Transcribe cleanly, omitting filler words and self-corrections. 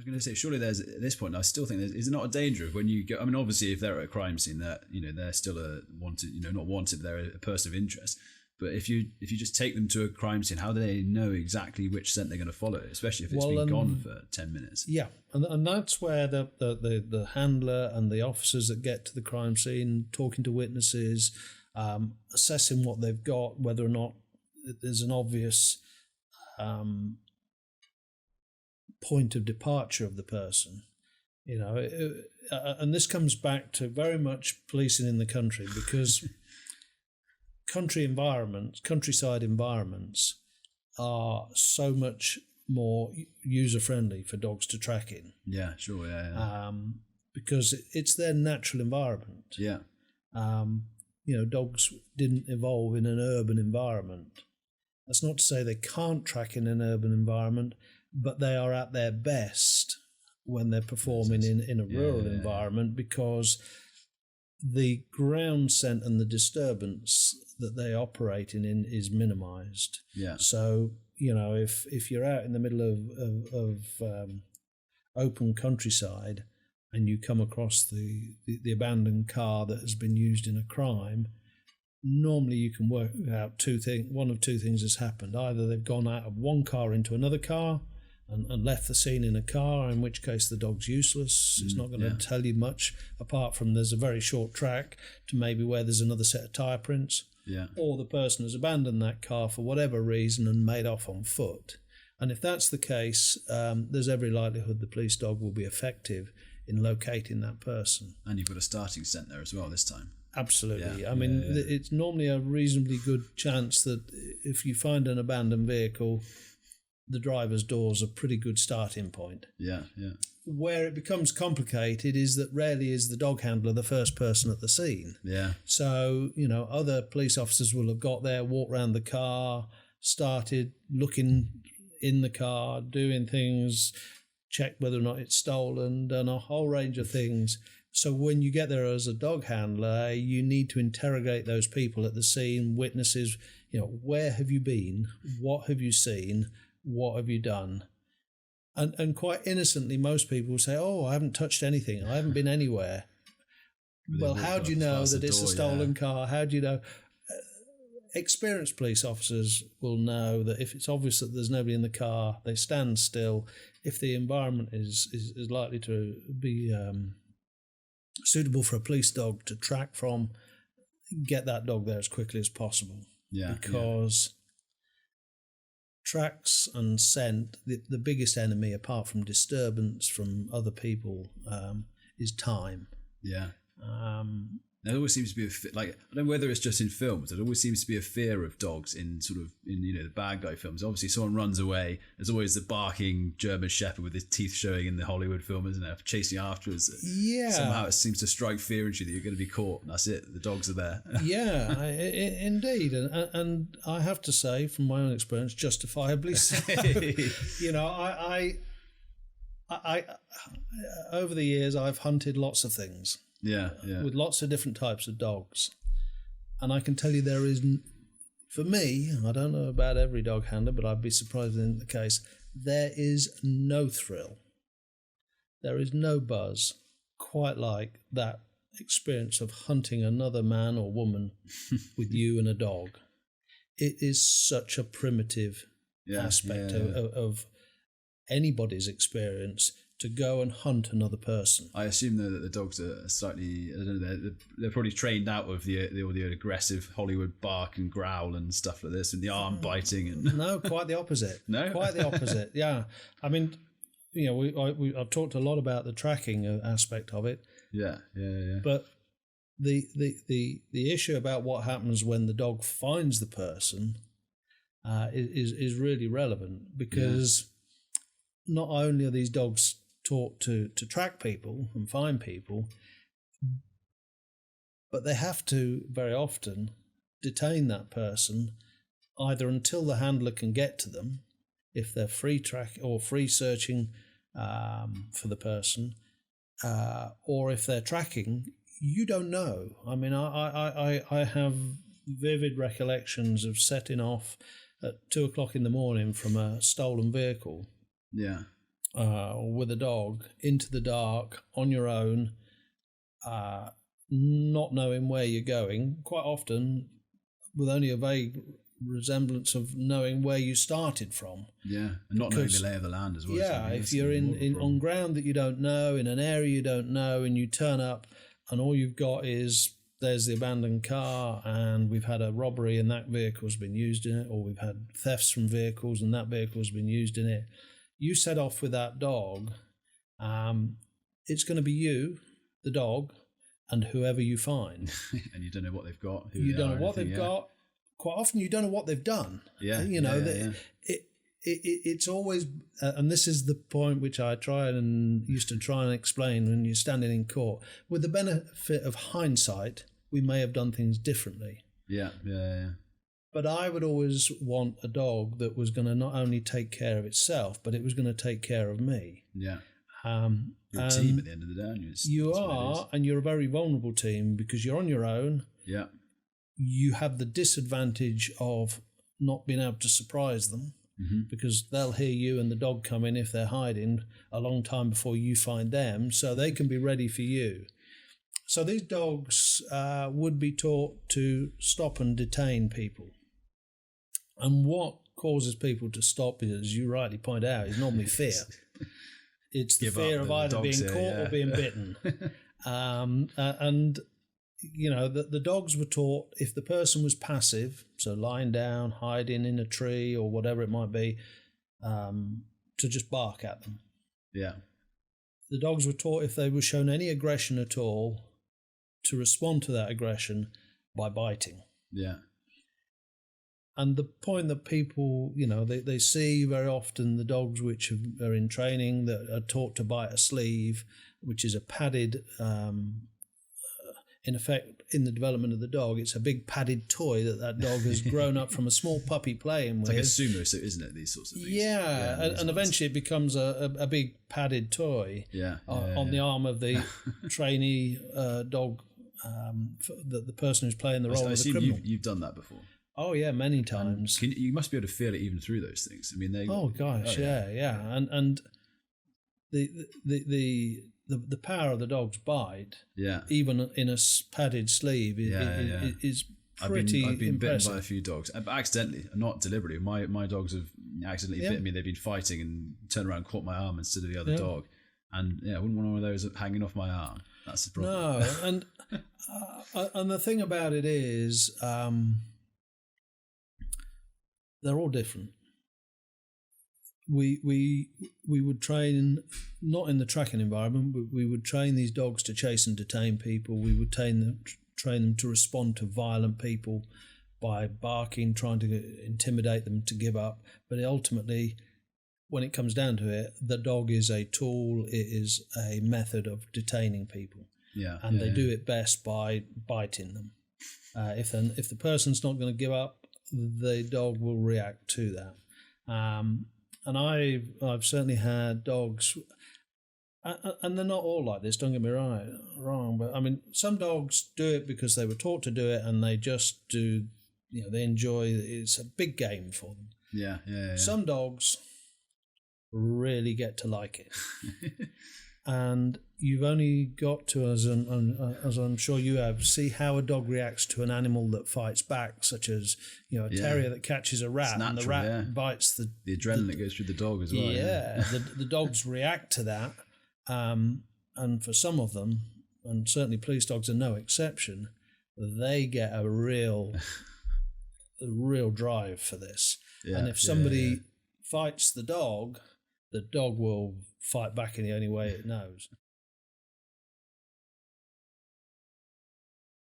was going to say, surely there's at this point. I still think is it not a danger of when you go? I mean, obviously, if they're at a crime scene, that they're still a wanted, not wanted, they're a person of interest. But if you just take them to a crime scene, how do they know exactly which scent they're going to follow, especially if it's been gone for 10 minutes? Yeah, and that's where the handler and the officers that get to the crime scene, talking to witnesses, assessing what they've got, whether or not there's an obvious point of departure of the person. And this comes back to very much policing in the country, because countryside environments are so much more user-friendly for dogs to track in. Yeah, sure, yeah. Because it's their natural environment. Yeah. Dogs didn't evolve in an urban environment. That's not to say they can't track in an urban environment, but they are at their best when they're performing in a rural environment, because the ground scent and the disturbance that they operate in is minimised. Yeah. So, if you're out in the middle of open countryside and you come across the abandoned car that has been used in a crime, normally you can work out one of two things has happened. Either they've gone out of one car into another car and left the scene in a car, in which case the dog's useless. It's not going to tell you much, apart from there's a very short track to maybe where there's another set of tyre prints. Yeah. Or the person has abandoned that car for whatever reason and made off on foot. And if that's the case, there's every likelihood the police dog will be effective in locating that person. And you've got a starting scent there as well this time. Absolutely. Yeah, it's normally a reasonably good chance that if you find an abandoned vehicle, the driver's door is a pretty good starting point. Yeah, yeah. Where it becomes complicated is that rarely is the dog handler the first person at the scene. Yeah. So, other police officers will have got there, walked around the car, started looking in the car, doing things, checked whether or not it's stolen, done a whole range of things. So when you get there as a dog handler, you need to interrogate those people at the scene, witnesses, where have you been? What have you seen? What have you done? And quite innocently, most people will say, oh, I haven't touched anything. I haven't been anywhere. Well, how do you know that it's a stolen car? How do you know? Experienced police officers will know that if it's obvious that there's nobody in the car, they stand still. If the environment is likely to be suitable for a police dog to track from, get that dog there as quickly as possible. Yeah. Because tracks and scent, the biggest enemy apart from disturbance from other people is time. Yeah. There always seems to be I don't know whether it's just in films, there always seems to be a fear of dogs in the bad guy films. Obviously someone runs away, there's always the barking German shepherd with his teeth showing in the Hollywood film, isn't there, chasing afterwards. Yeah. Somehow it seems to strike fear into you that you're going to be caught, and that's it, the dogs are there. Yeah, indeed. And I have to say, from my own experience, justifiably so. I over the years I've hunted lots of things. Yeah. With lots of different types of dogs. And I can tell you there is, for me, I don't know about every dog handler, but I'd be surprised if it isn't the case, there is no thrill. There is no buzz quite like that experience of hunting another man or woman with you and a dog. It is such a primitive aspect of anybody's experience to go and hunt another person. I assume though that the dogs are slightly, I don't know, they're probably trained out of the aggressive Hollywood bark and growl and stuff like this, and the arm biting and no, quite the opposite. No, quite the opposite. Yeah, I mean, I've talked a lot about the tracking aspect of it. Yeah. But the issue about what happens when the dog finds the person is really relevant, because not only are these dogs taught to track people and find people, but they have to very often detain that person either until the handler can get to them, if they're free track or free searching for the person, or if they're tracking, you don't know. I mean, I have vivid recollections of setting off at 2:00 in the morning from a stolen vehicle. Yeah. with a dog into the dark on your own, not knowing where you're going, quite often with only a vague resemblance of knowing where you started from. Yeah, and not knowing the lay of the land as well. Yeah, if you're in on ground that you don't know, in an area you don't know, and you turn up and all you've got is there's the abandoned car and we've had a robbery and that vehicle's been used in it, or we've had thefts from vehicles and that vehicle's been used in it. You set off with that dog, it's going to be you, the dog, and whoever you find. And you don't know what they've got. You don't know what they've got. Quite often you don't know what they've done. Yeah. It's always, and this is the point which I used to try and explain when you're standing in court. With the benefit of hindsight, we may have done things differently. Yeah. But I would always want a dog that was going to not only take care of itself, but it was going to take care of me. Yeah. You're a team at the end of the day, aren't you? You are, and you're a very vulnerable team because you're on your own. Yeah. You have the disadvantage of not being able to surprise them, because they'll hear you and the dog come in if they're hiding a long time before you find them, so they can be ready for you. So these dogs would be taught to stop and detain people. And what causes people to stop, as you rightly point out, is normally fear. It's the fear of either being caught or being bitten. And, you know, the dogs were taught if the person was passive, so lying down, hiding in a tree or whatever it might be, to just bark at them. Yeah. The dogs were taught if they were shown any aggression at all to respond to that aggression by biting. Yeah. And the point that people, you know, they see very often the dogs which are in training that are taught to bite a sleeve, which is a padded, in effect, in the development of the dog, it's a big padded toy that dog has grown up from a small puppy playing with. It's like a sumo suit, isn't it, these sorts of things? Yeah, and eventually it becomes a big padded toy on the arm of the trainee dog, the person who's playing the role of the criminal. You've done that before. Oh yeah, many times. You must be able to feel it even through those things. I mean, and the power of the dog's bite, even in a padded sleeve, is pretty I've been impressive. bitten by a few dogs, but accidentally, not deliberately. My dogs have accidentally bitten me. They've been fighting and turned around and caught my arm instead of the other dog. And I wouldn't want one of those hanging off my arm. That's the problem. No, and the thing about it is, they're all different. We would train, not in the tracking environment, but we would train these dogs to chase and detain people. We would train them to respond to violent people by barking, trying to intimidate them to give up. But ultimately, when it comes down to it, the dog is a tool. It is a method of detaining people. And they do it best by biting them. If the person's not going to give up, the dog will react to that. And I've certainly had dogs, and they're not all like this, don't get me wrong, but I mean, some dogs do it because they were taught to do it and they just do, you know, they enjoy it. It's a big game for them. Yeah. Some dogs really get to like it. And you've only got to, as I'm sure you have, see how a dog reacts to an animal that fights back, such as, you know, a terrier that catches a rat and the rat bites the adrenaline that goes through the dog as well. The dogs react to that, and for some of them, and certainly police dogs are no exception, they get a real drive for this. And if somebody fights the dog will fight back in the only way it knows.